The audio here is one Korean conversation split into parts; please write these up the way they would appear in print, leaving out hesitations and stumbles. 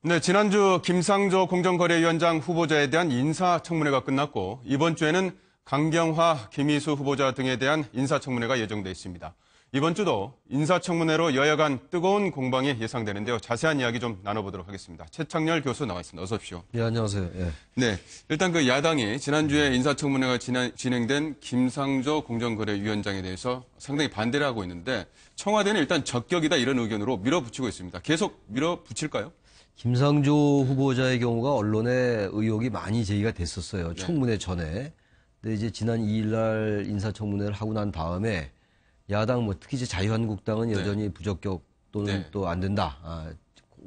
네, 지난주 김상조 공정거래위원장 후보자에 대한 인사청문회가 끝났고 이번 주에는 강경화, 김희수 후보자 등에 대한 인사청문회가 예정돼 있습니다. 이번 주도 인사청문회로 여야 간 뜨거운 공방이 예상되는데요. 자세한 이야기 좀 나눠보도록 하겠습니다. 최창렬 교수 나와 있습니다. 어서 오십시오. 네, 안녕하세요. 예. 네, 일단 그 야당이 지난주에 인사청문회가 진행된 김상조 공정거래위원장에 대해서 상당히 반대를 하고 있는데 청와대는 일단 적격이다 이런 의견으로 밀어붙이고 있습니다. 계속 밀어붙일까요? 김상조 후보자의 경우가 언론에 의혹이 많이 제기가 됐었어요. 청문회 전에. 근데 이제 지난 2일 날 인사청문회를 하고 난 다음에 야당 특히 이제 자유한국당은 여전히 부적격 또는 또 안 된다.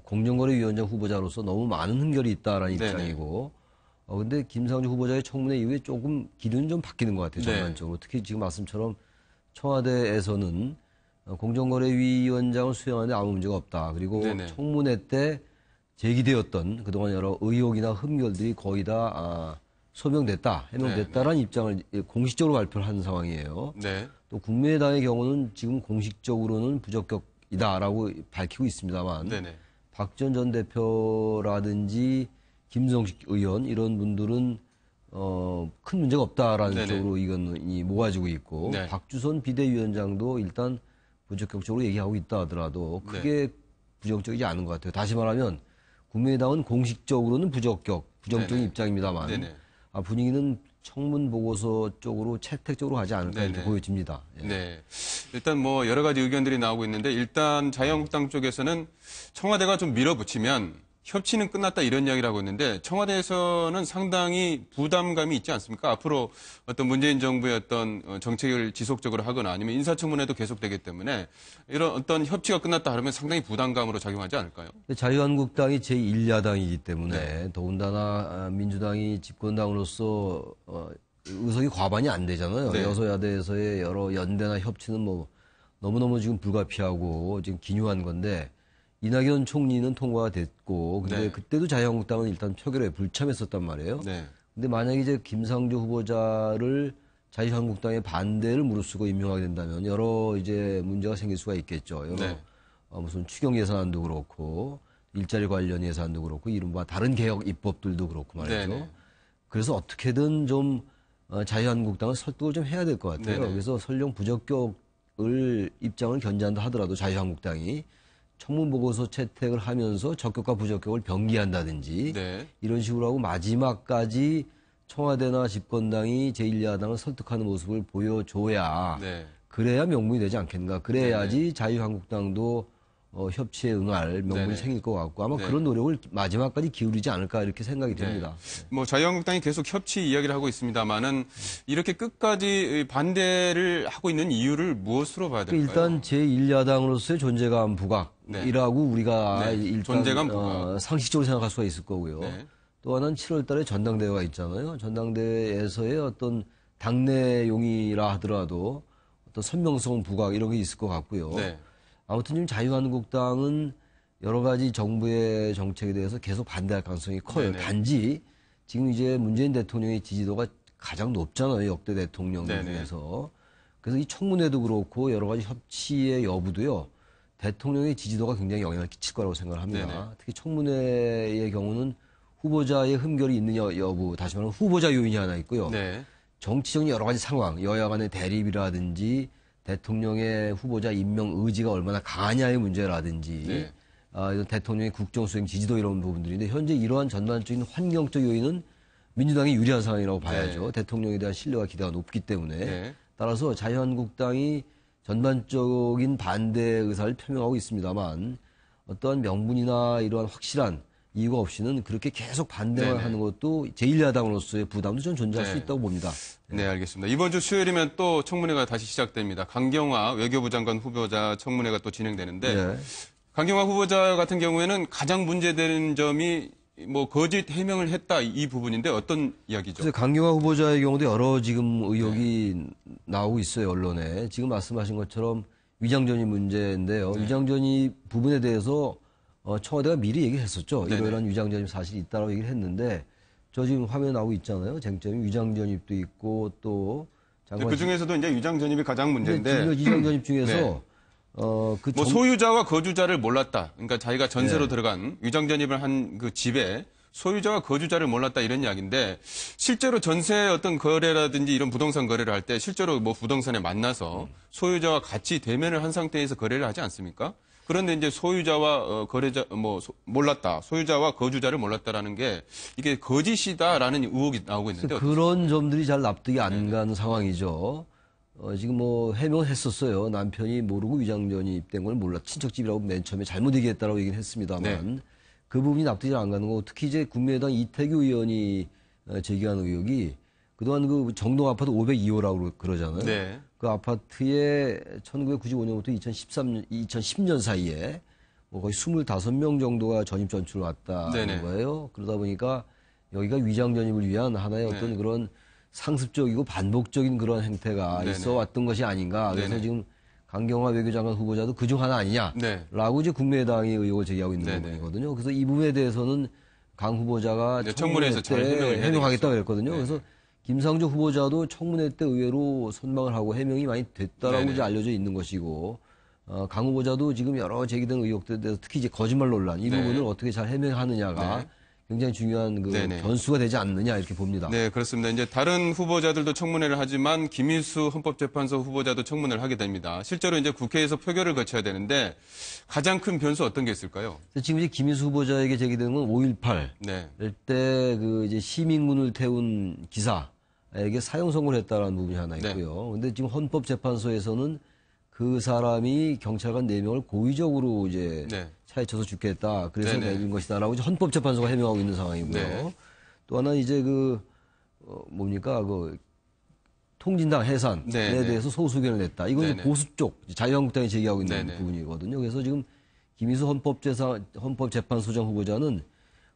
공정거래위원장 후보자로서 너무 많은 흠결이 있다라는 입장이고. 근데 김상조 후보자의 청문회 이후에 조금 기류는 좀 바뀌는 것 같아요. 전반적으로. 특히 지금 말씀처럼 청와대에서는 공정거래위원장을 수행하는데 아무 문제가 없다. 그리고 청문회 때 제기되었던 그동안 여러 의혹이나 흠결들이 거의 다 소명됐다, 해명됐다라는 입장을 공식적으로 발표를 한 상황이에요. 또 국민의당의 경우는 지금 공식적으로는 부적격이다라고 밝히고 있습니다만 박 전 대표라든지 김성식 의원 이런 분들은 큰 문제가 없다라는 쪽으로 의견이 모아지고 있고 박주선 비대위원장도 일단 부적격적으로 얘기하고 있다 하더라도 크게 부정적이지 않은 것 같아요. 다시 말하면 국민의당은 공식적으로는 부정적인 입장입니다만 분위기는 청문 보고서 쪽으로 채택적으로 가지 않을까 이렇게 보여집니다. 일단 여러 가지 의견들이 나오고 있는데 일단 자유한국당 쪽에서는 청와대가 좀 밀어붙이면 협치는 끝났다 이런 이야기를 하고 있는데 청와대에서는 상당히 부담감이 있지 않습니까? 앞으로 어떤 문재인 정부의 어떤 정책을 지속적으로 하거나 아니면 인사청문회도 계속되기 때문에 이런 어떤 협치가 끝났다 하면 상당히 부담감으로 작용하지 않을까요? 자유한국당이 제1야당이기 때문에 더군다나 민주당이 집권당으로서 의석이 과반이 안 되잖아요. 여소야대에서의 여러 연대나 협치는 너무너무 지금 불가피하고 지금 기묘한 건데 이낙연 총리는 통과가 됐고, 근데 그때도 자유한국당은 일단 표결에 불참했었단 말이에요. 근데 만약에 이제 김상조 후보자를 자유한국당의 반대를 무릅쓰고 임명하게 된다면 여러 이제 문제가 생길 수가 있겠죠. 여러 무슨 추경 예산안도 그렇고 일자리 관련 예산도 그렇고 이른바 다른 개혁 입법들도 그렇고 말이죠. 그래서 어떻게든 좀 자유한국당을 설득을 좀 해야 될 것 같아요. 그래서 설령 부적격을 입장을 견제한다 하더라도 자유한국당이 청문보고서 채택을 하면서 적격과 부적격을 병기한다든지 이런 식으로 하고 마지막까지 청와대나 집권당이 제1야당을 설득하는 모습을 보여줘야 그래야 명분이 되지 않겠는가. 그래야지 자유한국당도 협치에 응할 명분이 생길 것 같고 아마 그런 노력을 마지막까지 기울이지 않을까 이렇게 생각이 됩니다. 자유한국당이 계속 협치 이야기를 하고 있습니다만은 이렇게 끝까지 반대를 하고 있는 이유를 무엇으로 봐야 될까요? 일단 제1야당으로서의 존재감 부각이라고 우리가 일단 상식적으로 생각할 수가 있을 거고요. 또 하나는 7월 달에 전당대회가 있잖아요. 전당대회에서의 어떤 당내용이라 하더라도 어떤 선명성 부각 이런 게 있을 것 같고요. 아무튼 지금 자유한국당은 여러 가지 정부의 정책에 대해서 계속 반대할 가능성이 커요. 단지 지금 이제 문재인 대통령의 지지도가 가장 높잖아요. 역대 대통령 중에서. 그래서 이 청문회도 그렇고 여러 가지 협치의 여부도요. 대통령의 지지도가 굉장히 영향을 끼칠 거라고 생각을 합니다. 특히 청문회의 경우는 후보자의 흠결이 있느냐 여부, 다시 말하면 후보자 요인이 하나 있고요. 정치적인 여러 가지 상황, 여야 간의 대립이라든지 대통령의 후보자 임명 의지가 얼마나 강하냐의 문제라든지 이런 대통령의 국정수행 지지도 이런 부분들인데 현재 이러한 전반적인 환경적 요인은 민주당이 유리한 상황이라고 봐야죠. 대통령에 대한 신뢰와 기대가 높기 때문에 따라서 자유한국당이 전반적인 반대 의사를 표명하고 있습니다만 어떠한 명분이나 이러한 확실한 이유가 없이는 그렇게 계속 반대만 하는 것도 제1야당으로서의 부담도 좀 존재할 수 있다고 봅니다. 네, 알겠습니다. 이번 주 수요일이면 또 청문회가 다시 시작됩니다. 강경화 외교부 장관 후보자 청문회가 또 진행되는데 강경화 후보자 같은 경우에는 가장 문제되는 점이 거짓 해명을 했다 이 부분인데 어떤 이야기죠? 그래서 강경화 후보자의 경우도 여러 지금 의혹이 나오고 있어요, 언론에. 지금 말씀하신 것처럼 위장전입 문제인데요. 위장전입 부분에 대해서 청와대가 미리 얘기했었죠. 이러한 위장전입 사실이 있다고 얘기를 했는데 저 지금 화면에 나오고 있잖아요. 쟁점이 위장전입도 있고 또 그 중에서도 이제 위장전입이 가장 문제인데 위장전입 중에서 뭐 소유자와 거주자를 몰랐다. 그러니까 자기가 전세로 들어간 위장 전입을 한 그 집에 소유자와 거주자를 몰랐다 이런 이야기인데 실제로 전세 어떤 거래라든지 이런 부동산 거래를 할 때 실제로 뭐 부동산에 만나서 소유자와 같이 대면을 한 상태에서 거래를 하지 않습니까? 그런데 이제 소유자와 거래자 몰랐다. 소유자와 거주자를 몰랐다라는 게 이게 거짓이다라는 의혹이 나오고 있는데 그런 점들이 잘 납득이 안 가는 상황이죠. 지금 뭐 해명을 했었어요. 남편이 모르고 위장전입된 걸 몰라 친척집이라고 맨 처음에 잘못 얘기했다라고 얘기는 했습니다만 그 부분이 납득이 안 가는 거고 특히 이제 국민의당 이태규 의원이 제기한 의혹이 그동안 그 정동 아파트 502호라고 그러잖아요. 네. 그 아파트에 1995년부터 2010년 사이에 뭐 거의 25명 정도가 전입 전출 왔다는 거예요. 그러다 보니까 여기가 위장 전입을 위한 하나의 어떤 그런 상습적이고 반복적인 그런 행태가 있어 왔던 것이 아닌가. 그래서 지금 강경화 외교장관 후보자도 그중 하나 아니냐라고 이제 국민의당이 의혹을 제기하고 있는 부분이거든요. 그래서 이 부분에 대해서는 강 후보자가 청문회 때 해명하겠다고 그랬거든요. 그래서 김상조 후보자도 청문회 때 의외로 선망을 하고 해명이 많이 됐다라고 이제 알려져 있는 것이고, 강 후보자도 지금 여러 제기된 의혹들에 대해서 특히 이제 거짓말 논란 이 부분을 어떻게 잘 해명하느냐가 굉장히 중요한 그 변수가 되지 않느냐 이렇게 봅니다. 네, 그렇습니다. 이제 다른 후보자들도 청문회를 하지만 김일수 헌법재판소 후보자도 청문회를 하게 됩니다. 실제로 이제 국회에서 표결을 거쳐야 되는데 가장 큰 변수 어떤 게 있을까요? 지금 이제 김일수 후보자에게 제기되는 건 5.18. 이때 그 이제 시민군을 태운 기사에게 사형 선고를 했다라는 부분이 하나 있고요. 근데 지금 헌법재판소에서는 그 사람이 경찰관 4명을 고의적으로 이제 차에 쳐서 죽게 했다. 그래서 내린 것이다라고 이제 헌법재판소가 해명하고 있는 상황이고요. 또 하나 이제 그 뭡니까 그 통진당 해산에 대해서 소수 의견을 냈다. 이건 이제 보수 쪽 자유한국당이 제기하고 있는 부분이거든요. 그래서 지금 김희수 헌법재판소장 후보자는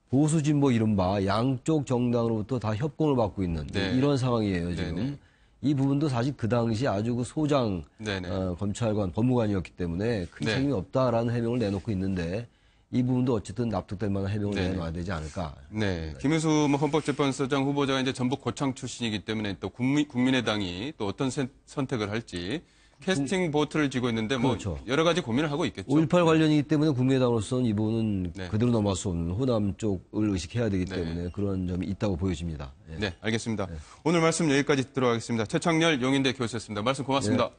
보수 진보 이른바 양쪽 정당으로부터 다 협공을 받고 있는 이런 상황이에요. 지금. 이 부분도 사실 그 당시 아주 그 소장 검찰관, 법무관이었기 때문에 큰 책임이 없다라는 해명을 내놓고 있는데 이 부분도 어쨌든 납득될 만한 해명을 내놔야 되지 않을까. 김은수 헌법재판소장 후보자가 이제 전북 고창 출신이기 때문에 또 국민의당이 또 어떤 선택을 할지 캐스팅 보트를 쥐고 있는데 뭐 여러 가지 고민을 하고 있겠죠. 5.18 관련이기 때문에 국민의당으로서는 이 부분은 그대로 넘어갈 수 없는 호남 쪽을 의식해야 되기 때문에 그런 점이 있다고 보여집니다. 네, 알겠습니다. 오늘 말씀 여기까지 듣도록 하겠습니다. 최창렬 용인대 교수였습니다. 말씀 고맙습니다.